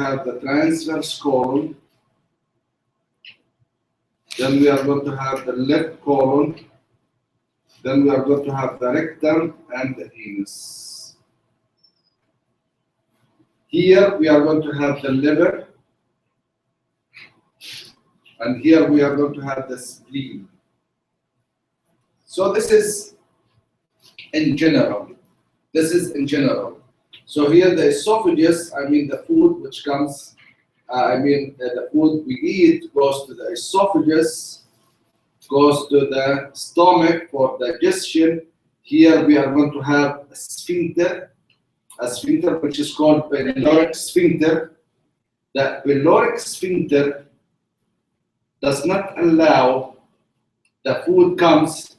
have the transverse colon. Then we are going to have the left colon. Then we are going to have the rectum and the anus. Here we are going to have the liver. And here we are going to have the spleen. So this is in general. This is in general. So here the esophagus, I mean the food which comes, the food we eat goes to the esophagus, goes to the stomach for digestion. Here we are going to have a sphincter which is called pyloric sphincter. The pyloric sphincter does not allow the food comes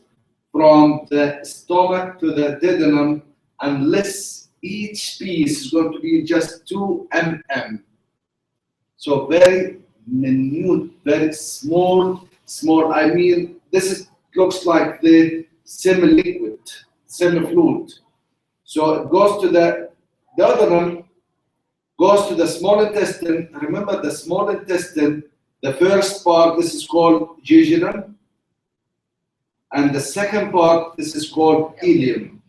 from the stomach to the duodenum unless each piece is going to be just 2 mm. So very minute, very small. I mean, looks like the semi-liquid, semi-fluid. So it goes to the duodenum, goes to the small intestine. Remember the small intestine, the first part, this is called jejunum. And the second part, this is called ileum.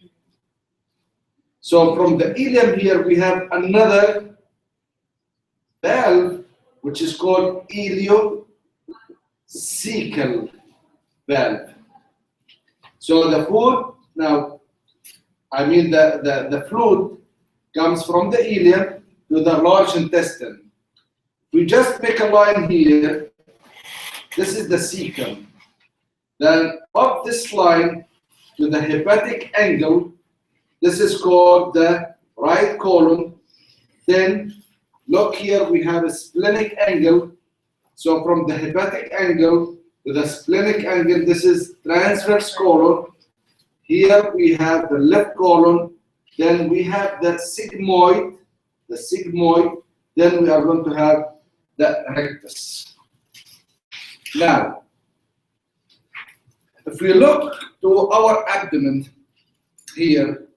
So from the ileum here, we have another valve, which is called ileocecal valve. So the food, now, I mean the fluid comes from the ileum to the large intestine. We just make a line here. This is the cecum. Then up this line to the hepatic angle, this is called the right colon. Then look here, we have a splenic angle. So from the hepatic angle to the splenic angle, this is transverse colon. Here we have the left colon. Then we have the sigmoid. Then we are going to have the rectus. Now, if we look to our abdomen here,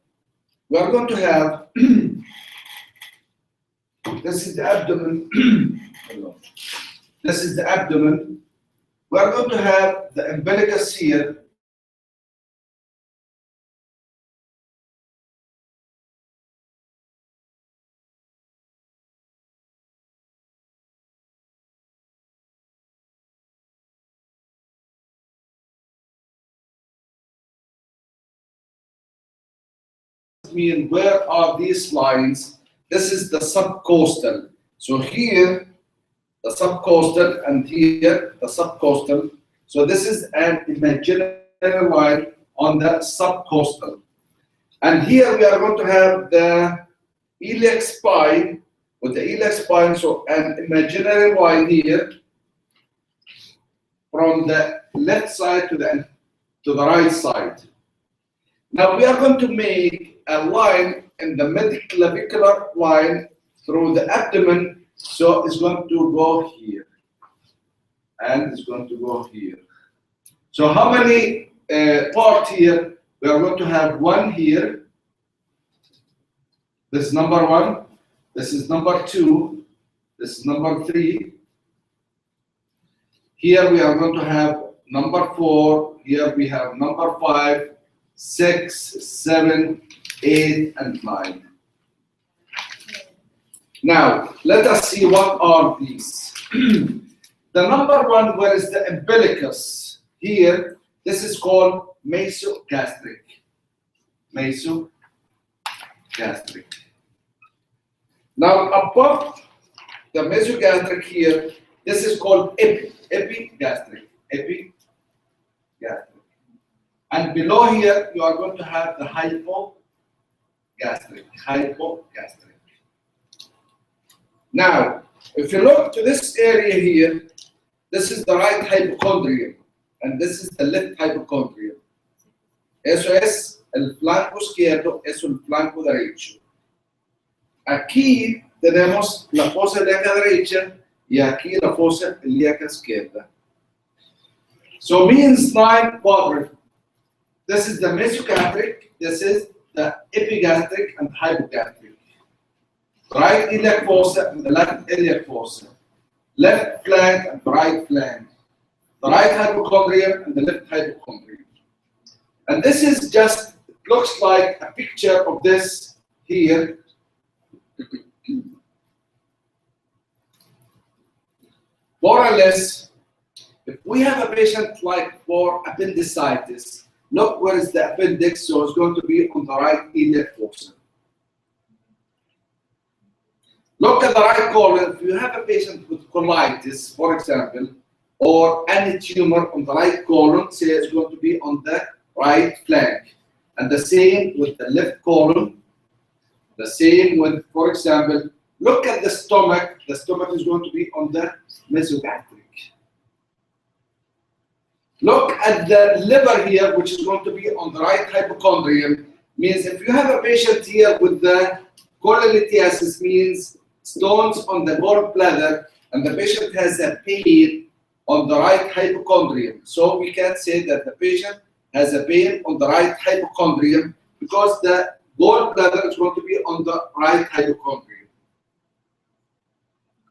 we are going to have, this is the abdomen. This is the abdomen. We are going to have the umbilicus here. Mean where are these lines? This is the subcostal. So here the subcostal and here the subcostal. So this is an imaginary line on the subcostal. And here we are going to have the iliac spine with the iliac spine. So an imaginary line here from the left side to the right side. Now we are going to make a line in the midclavicular line through the abdomen. So it's going to go here. And it's going to go here. So how many parts here? We are going to have one here. This is number 1. This is number 2. This is number 3. Here we are going to have number 4. Here we have number 5, 6, 7, 8, and 9. Now, let us see what are these. The number 1, where is the umbilicus? Here, this is called mesogastric. Mesogastric. Now, above the mesogastric here, this is called epigastric. Epigastric. And below here, you are going to have the hypogastric. Now, if you look to this area here, this is the right hypochondrium, and this is the left hypochondrium. Eso es el flanco izquierdo, eso el flanco derecho. Aquí tenemos la fosa ilíaca derecha y aquí la fosa ilíaca izquierda. So means 9 quadrant. This is the mesogastric, this is the epigastric and hypogastric. The right iliac fossa and the left iliac fossa. Left flank and the right flank. The right hypochondrium and the left hypochondrium. And this is just, it looks like a picture of this here. More or less, if we have a patient like for appendicitis, look where is the appendix, so it's going to be on the right iliac fossa. Look at the right colon. If you have a patient with colitis, for example, or any tumor on the right colon, say it's going to be on the right flank. And the same with the left colon. The same with, for example, look at the stomach. The stomach is going to be on the mesogastric. Look at the liver here, which is going to be on the right hypochondrium. Means if you have a patient here with the cholelithiasis, means stones on the gallbladder, and the patient has a pain on the right hypochondrium. So we can say that the patient has a pain on the right hypochondrium because the gallbladder is going to be on the right hypochondrium.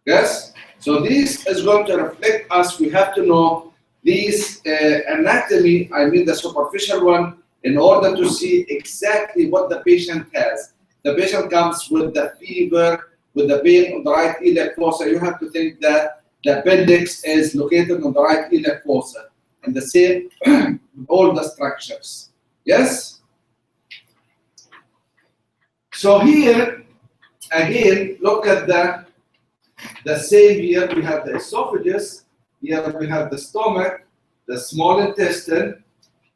Yes? So this is going to reflect us. We have to know this anatomy, I mean the superficial one, in order to see exactly what the patient has. The patient comes with the fever, with the pain on the right iliac fossa. You have to think that the appendix is located on the right iliac fossa, and the same with all the structures. Yes? So here, again, look at the same here. We have the esophagus. Here we have the stomach, the small intestine.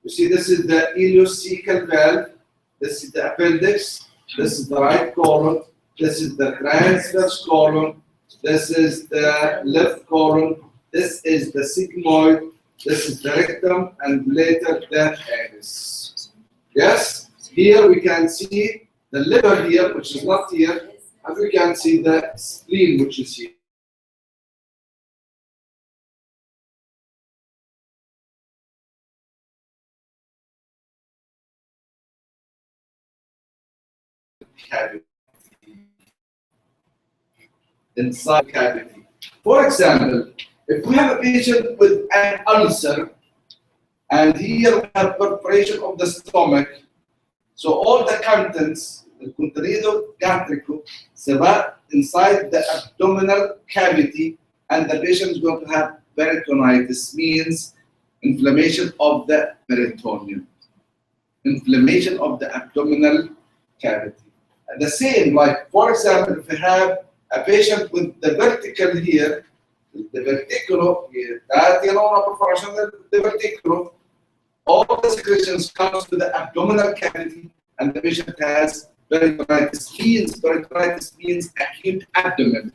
You see, this is the ileocecal valve. This is the appendix. This is the right colon. This is the transverse colon. This is the left colon. This is the sigmoid. This is the rectum, and later the anus. Yes? Here we can see the liver here, which is not here, and we can see the spleen, which is here. Cavity. Inside cavity. For example, if we have a patient with an ulcer, and here we have perforation of the stomach, so all the contents, the contenuto gastrico, se va inside the abdominal cavity, and the patient is going to have peritonitis, means inflammation of the peritoneum, inflammation of the abdominal cavity. And the same, like for example, if you have a patient with the vertical here, the verticulo, that you know, perforation of the verticulo, all the secretions comes to the abdominal cavity, and the patient has peritonitis. Peritonitis means acute abdomen.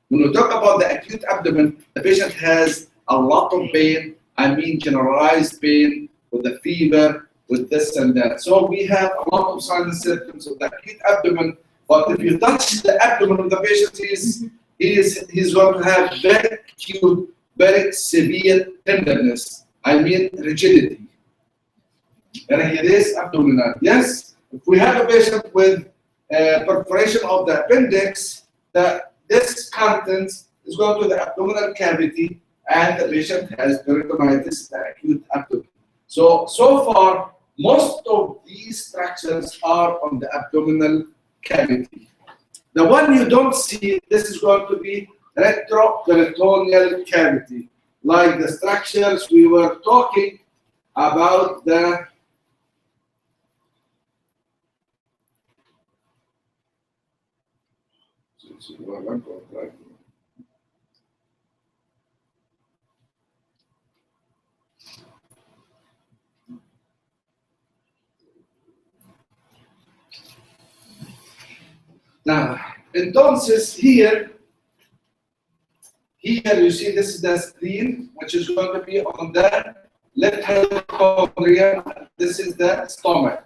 When we talk about the acute abdomen, the patient has a lot of pain. I mean generalized pain with the fever, with this and that. So we have a lot of signs and symptoms of the acute abdomen. But if you touch the abdomen of the patient, he's going to have very acute, very severe tenderness. I mean rigidity. And it is abdominal. Yes, if we have a patient with perforation of the appendix, this content is going to the abdominal cavity, and the patient has peritonitis, the acute abdomen. So far, most of these structures are on the abdominal cavity. The one you don't see, this is going to be retroperitoneal cavity, like the structures we were talking about the now, entonces here you see this is the spleen, which is going to be on the left hypochondrium. This is the stomach.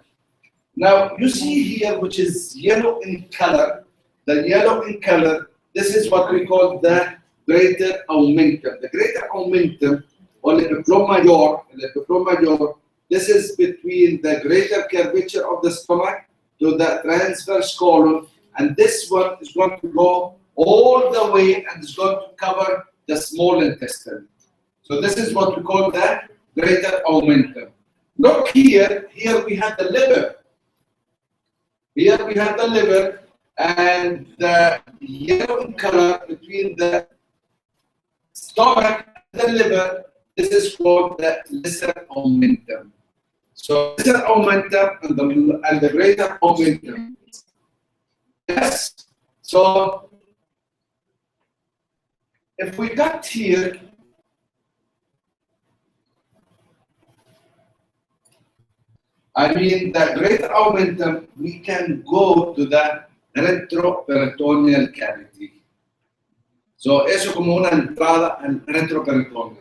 Now you see here, which is yellow in color. The yellow in color, this is what we call the greater omentum. The greater omentum, or le peplum major, this is between the greater curvature of the stomach to the transverse colon, and this one is going to go all the way and is going to cover the small intestine. So this is what we call the greater omentum. Look here, here we have the liver. Here we have the liver, and the yellow in color between the stomach and the liver, this is called the lesser omentum. So lesser omentum and the greater omentum. Yes. So if we got here, I mean the greater omentum, we can go to the retroperitoneal cavity. So eso como una entrada al retroperitoneal.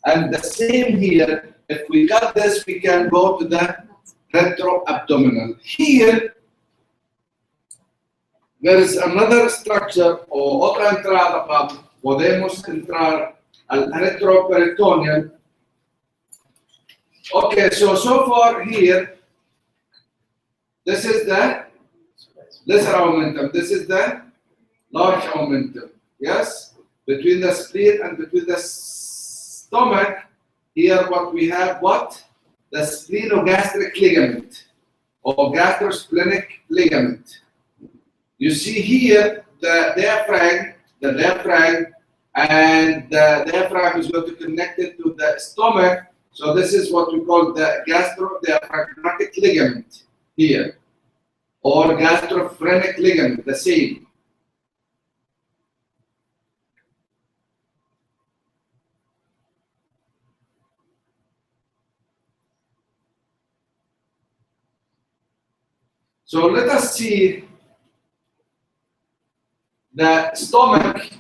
And the same here, if we got this, we can go to the retroabdominal. Here, there is another structure o otra entrada para podemos entrar al retroperitoneal. Okay, so far here, this is the lesser omentum. This is the large omentum. Yes? Between the spleen and between the stomach, here what we have, what? The splenogastric ligament or gastrosplenic ligament. You see here the diaphragm, and the diaphragm is going to connect it to the stomach. So this is what we call the gastrodiaphragmatic ligament here, or gastrophrenic ligament, the same. So let us see the stomach.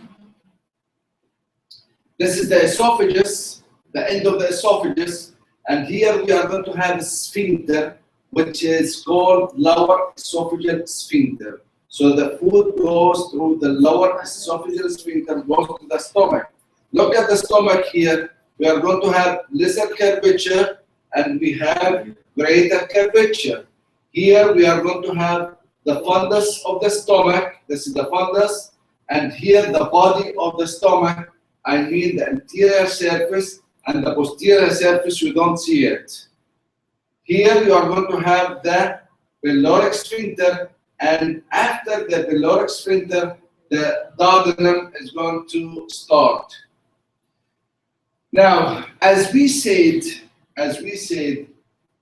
This is the esophagus, the end of the esophagus, and here we are going to have a sphincter, which is called lower esophageal sphincter. So the food goes through the lower esophageal sphincter, goes to the stomach. Look at the stomach here. We are going to have lesser curvature and we have greater curvature. Here we are going to have the fundus of the stomach. This is the fundus, and here the body of the stomach. I mean the anterior surface and the posterior surface. You don't see it. Here you are going to have the pyloric sphincter, and after the pyloric sphincter, the duodenum is going to start. Now, as we said,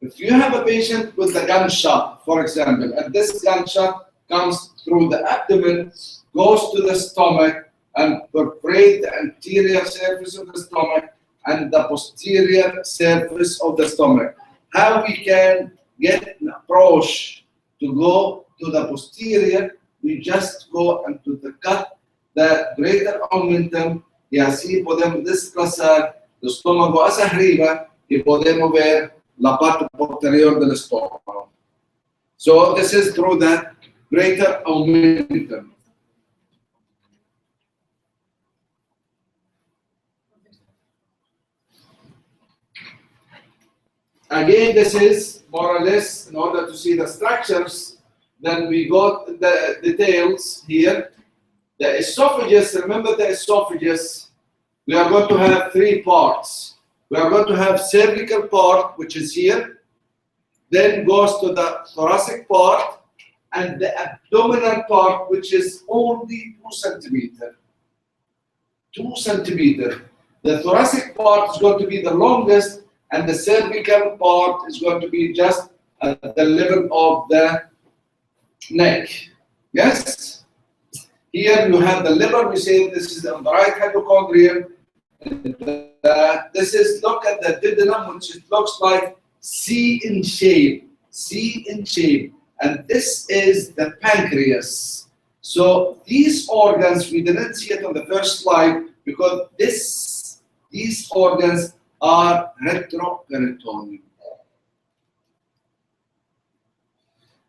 if you have a patient with a gunshot, for example, and this gunshot comes through the abdomen, goes to the stomach, and perforates the anterior surface of the stomach and the posterior surface of the stomach. How we can get an approach to go to the posterior? We just go into the cut the greater omentum, y así podemos desplazar el estómago hacia arriba y podemos ver la parte posterior del estómago. So this is through the greater omentum. Again, this is more or less in order to see the structures. Then we got the details here. The esophagus, remember the esophagus, we are going to have three parts. We are going to have cervical part, which is here, then goes to the thoracic part, and the abdominal part, which is only 2 centimeters. 2 centimeters. The thoracic part is going to be the longest, and the cervical part is going to be just at the level of the neck. Yes? Here you have the liver. We say this is on the right hypochondrium. This is, look at the duodenum, which it looks like C in shape. C in shape. And this is the pancreas. So these organs, we didn't see it on the first slide because these organs are retroperitoneal.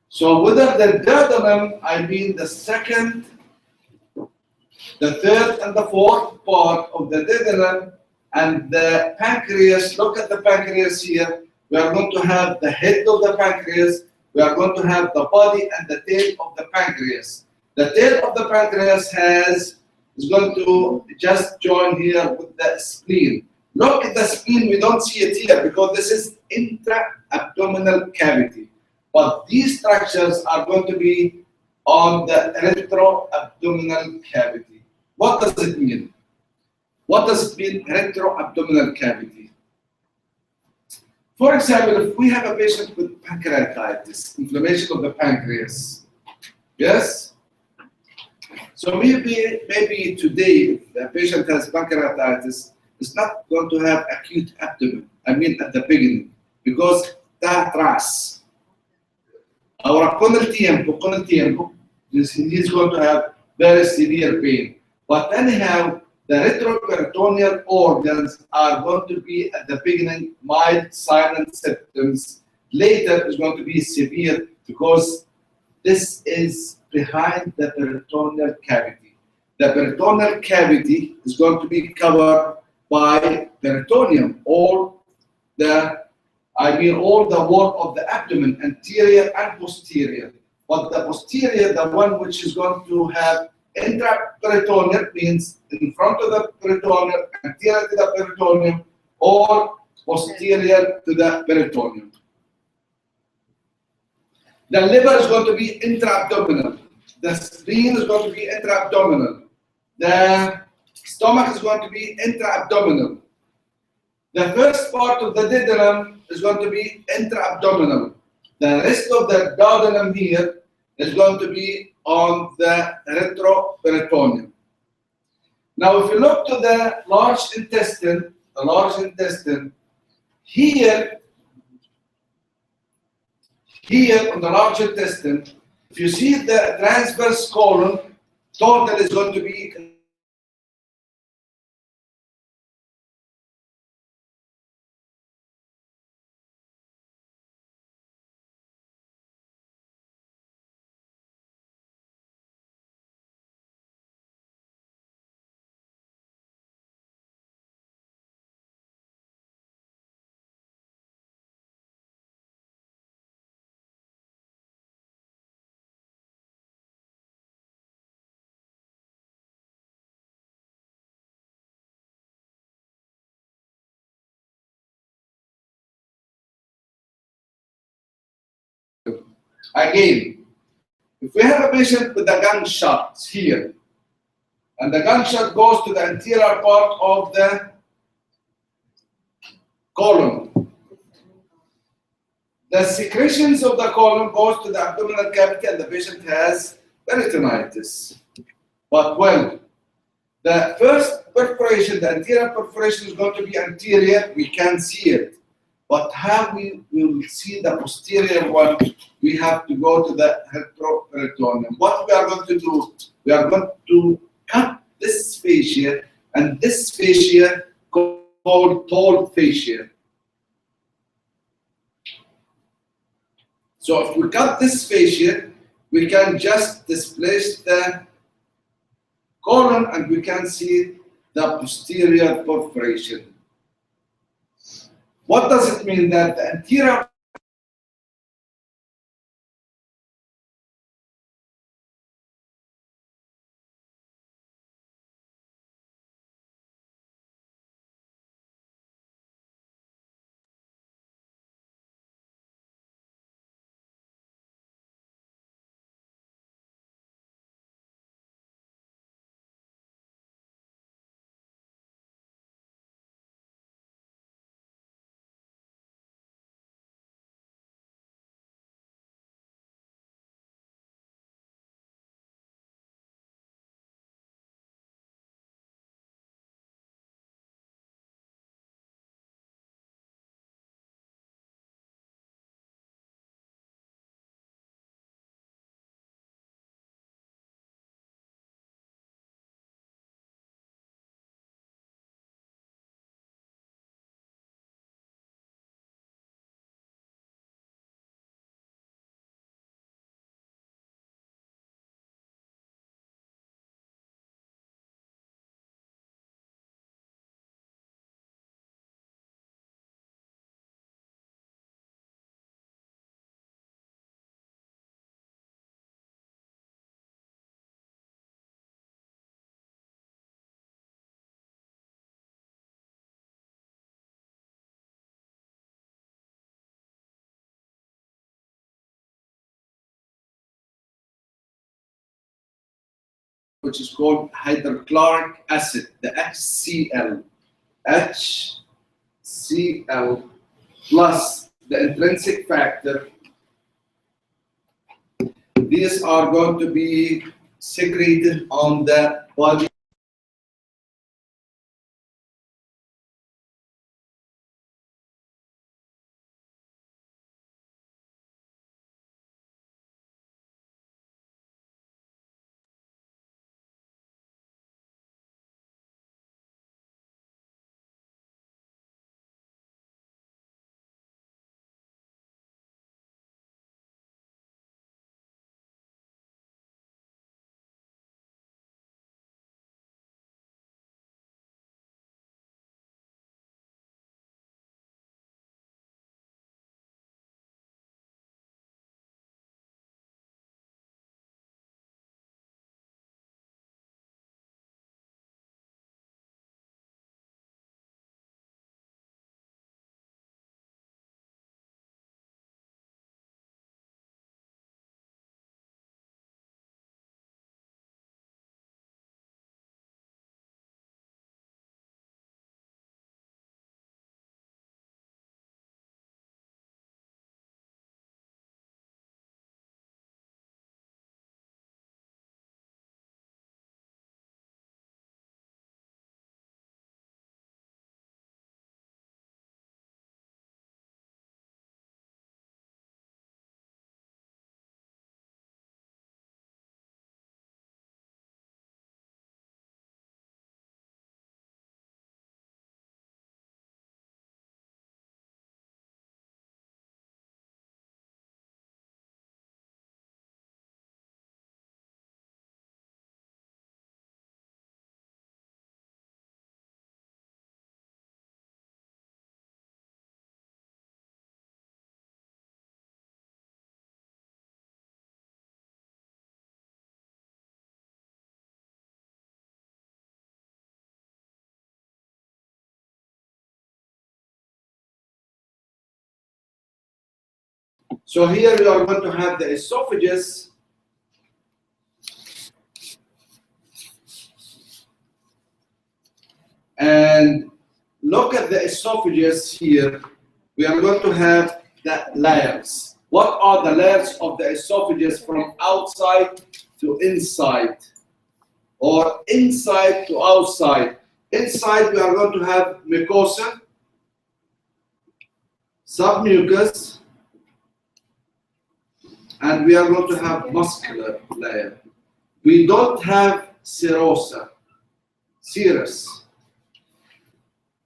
So whether the duodenum, I mean the second, the third and the fourth part of the duodenum, and the pancreas, look at the pancreas here. We are going to have the head of the pancreas. We are going to have the body and the tail of the pancreas. The tail of the pancreas is going to just join here with the spleen. Look at the spleen, we don't see it here because this is intra-abdominal cavity. But these structures are going to be on the retro-abdominal cavity. What does it mean? What does it mean, retro-abdominal cavity? For example, if we have a patient with pancreatitis, inflammation of the pancreas, yes? So maybe today, if the patient has pancreatitis, it's not going to have acute abdomen, I mean at the beginning, because that ras. Our con el tiempo, he's going to have very severe pain. But anyhow, the retroperitoneal organs are going to be at the beginning mild silent symptoms. Later is going to be severe because this is behind the peritoneal cavity. The peritoneal cavity is going to be covered by peritoneum, all the wall of the abdomen, anterior and posterior. But the posterior, the one which is going to have intraperitoneal, means in front of the peritoneum, anterior to the peritoneum, or posterior to the peritoneum. The liver is going to be intra-abdominal. The spleen is going to be intra-abdominal. The stomach is going to be intra-abdominal. The first part of the duodenum is going to be intra-abdominal. The rest of the duodenum here is going to be on the retroperitoneum. Now, if you look to the large intestine, here on the large intestine, if you see the transverse colon, total is going to be again. If we have a patient with a gunshot here, and the gunshot goes to the anterior part of the colon, the secretions of the colon goes to the abdominal cavity and the patient has peritonitis. But well, the first perforation, the anterior perforation is going to be anterior, we can see it. But how we will see the posterior one, we have to go to the retroperitoneum. What we are going to do, we are going to cut this fascia and this fascia called tall fascia. So if we cut this fascia, we can just displace the colon and we can see the posterior perforation. What does it mean? That the anterior which is called hydrochloric acid, the HCl. HCl plus the intrinsic factor. These are going to be secreted on the body. So here we are going to have the esophagus, and look at the esophagus here. We are going to have the layers. What are the layers of the esophagus from outside to inside, or inside to outside? Inside we are going to have mucosa, submucous, and we are going to have muscular layer. We don't have serosa, serous.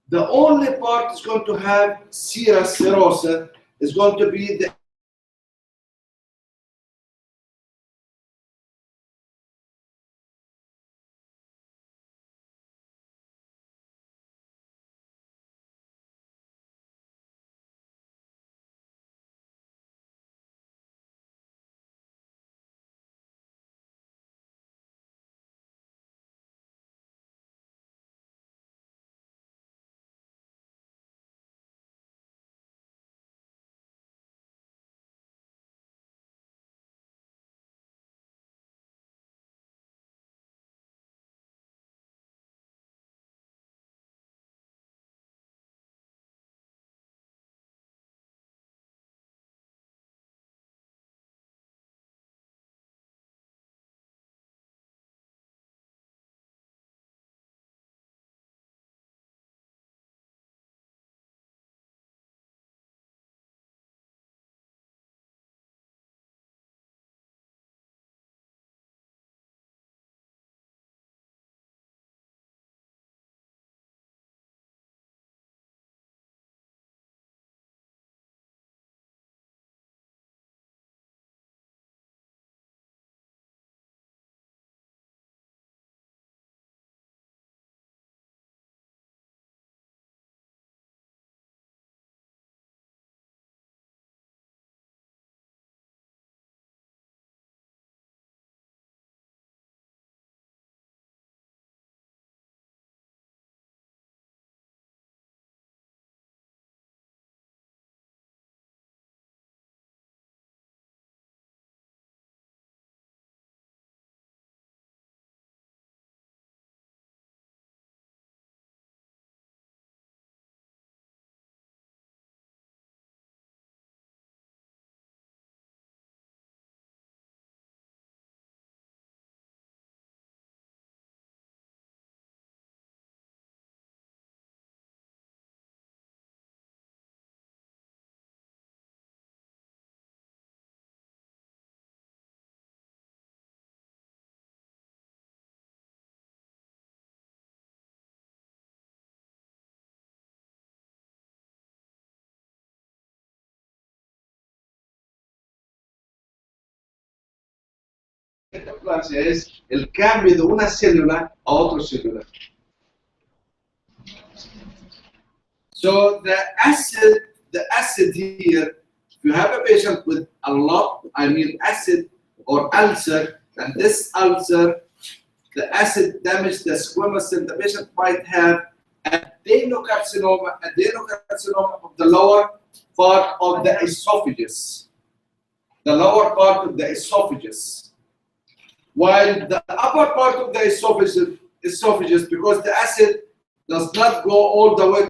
The only part is going to have serous serosa is going to be the es el cambio de una célula a otra célula. So the acid here, if you have a patient with a lot, acid or ulcer, and this ulcer, the acid damage the squamous cell, the patient might have adenocarcinoma of the lower part of the esophagus. The lower part of the esophagus. While the upper part of the esophagus, because the acid does not go all the way